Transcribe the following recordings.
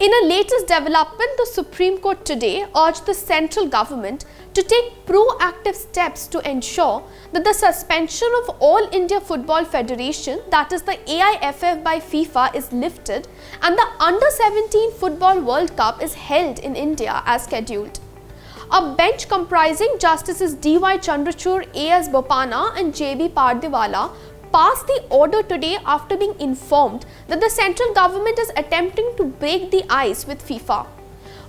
In a latest development, the Supreme Court today urged the central government to take proactive steps to ensure that the suspension of All India Football Federation, that is the AIFF by FIFA, is lifted and the Under-17 Football World Cup is held in India as scheduled. A bench comprising Justices D.Y. Chandrachud, A.S. Bopana and J.B. Pardiwala passed the order today after being informed that the central government is attempting to break the ice with FIFA.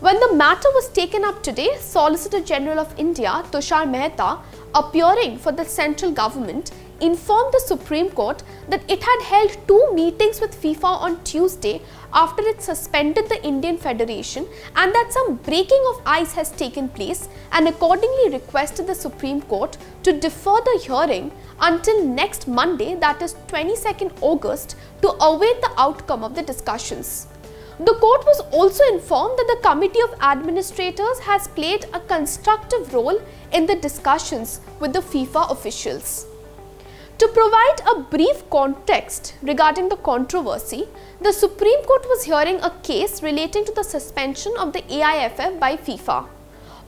When the matter was taken up today, Solicitor General of India, Tushar Mehta, appearing for the central government, informed the Supreme Court that it had held 2 meetings with FIFA on Tuesday after it suspended the Indian Federation and that some breaking of ice has taken place, and accordingly requested the Supreme Court to defer the hearing until next Monday, that is 22nd August, to await the outcome of the discussions. The court was also informed that the Committee of Administrators has played a constructive role in the discussions with the FIFA officials. To provide a brief context regarding the controversy, the Supreme Court was hearing a case relating to the suspension of the AIFF by FIFA.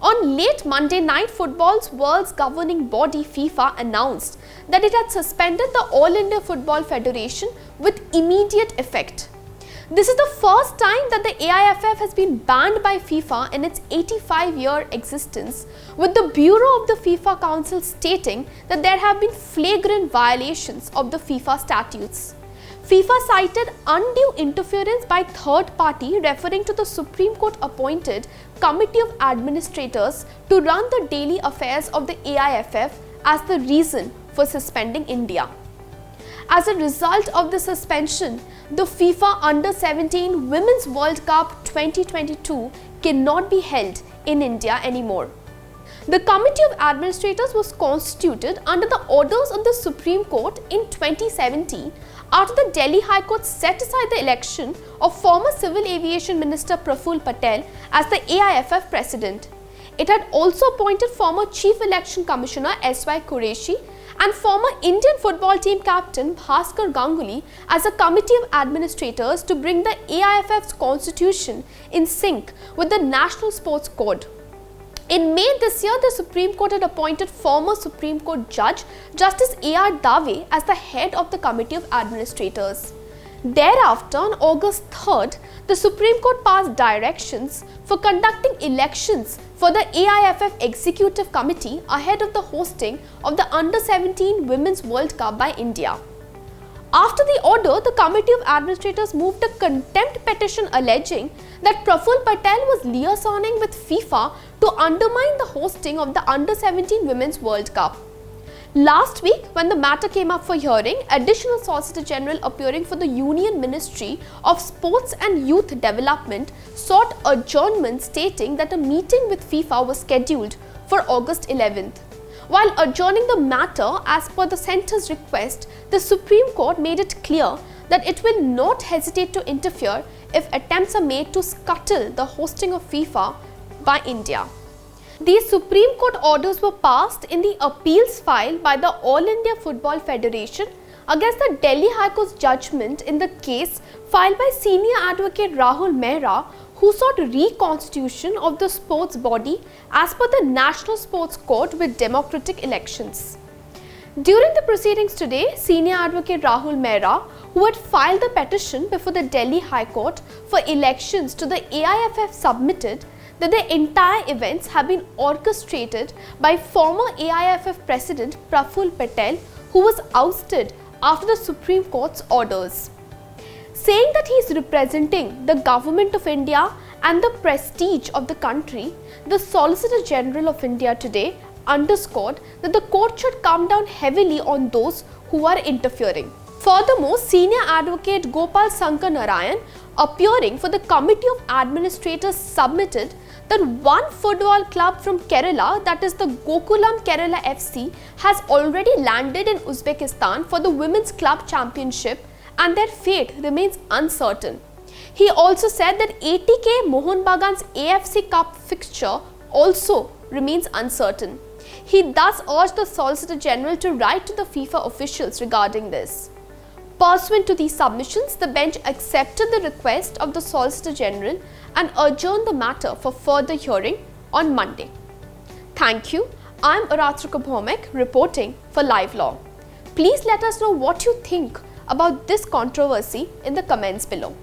On late Monday night, football's world's governing body FIFA announced that it had suspended the All India Football Federation with immediate effect. This is the first time that the AIFF has been banned by FIFA in its 85-year existence, with the Bureau of the FIFA Council stating that there have been flagrant violations of the FIFA statutes. FIFA cited undue interference by third party, referring to the Supreme Court appointed Committee of Administrators to run the daily affairs of the AIFF as the reason for suspending India. As a result of the suspension, the FIFA Under-17 Women's World Cup 2022 cannot be held in India anymore. The Committee of Administrators was constituted under the orders of the Supreme Court in 2017 after the Delhi High Court set aside the election of former Civil Aviation Minister Praful Patel as the AIFF President. It had also appointed former Chief Election Commissioner S.Y. Qureshi and former Indian football team captain Bhaskar Ganguly as a committee of administrators to bring the AIFF's constitution in sync with the National Sports Code. In May this year, the Supreme Court had appointed former Supreme Court Judge Justice A.R. Dave as the head of the Committee of Administrators. Thereafter, on August 3rd, the Supreme Court passed directions for conducting elections for the AIFF Executive Committee ahead of the hosting of the Under-17 Women's World Cup by India. After the order, the Committee of Administrators moved a contempt petition alleging that Praful Patel was liaisoning with FIFA to undermine the hosting of the Under-17 Women's World Cup. Last week, when the matter came up for hearing, Additional Solicitor General appearing for the Union Ministry of Sports and Youth Development sought adjournment, stating that a meeting with FIFA was scheduled for August 11th. While adjourning the matter as per the centre's request, the Supreme Court made it clear that it will not hesitate to interfere if attempts are made to scuttle the hosting of FIFA by India. These Supreme Court orders were passed in the appeals filed by the All India Football Federation against the Delhi High Court's judgment in the case filed by senior advocate Rahul Mehra, who sought reconstitution of the sports body as per the National Sports Code with democratic elections. During the proceedings today, senior advocate Rahul Mehra, who had filed the petition before the Delhi High Court for elections to the AIFF, submitted that the entire events have been orchestrated by former AIFF President Praful Patel, who was ousted after the Supreme Court's orders. Saying that he is representing the Government of India and the prestige of the country, the Solicitor General of India today underscored that the court should come down heavily on those who are interfering. Furthermore, senior advocate Gopal Sankar Narayan, appearing for the Committee of Administrators, submitted that one football club from Kerala, that is the Gokulam Kerala FC, has already landed in Uzbekistan for the Women's Club Championship and their fate remains uncertain. He also said that ATK Mohun Bagan's AFC Cup fixture also remains uncertain. He thus urged the Solicitor General to write to the FIFA officials regarding this. Pursuant to these submissions, the bench accepted the request of the Solicitor General and adjourned the matter for further hearing on Monday. Thank you. I'm Aratrika Bhaumek reporting for LiveLaw. Please let us know what you think about this controversy in the comments below.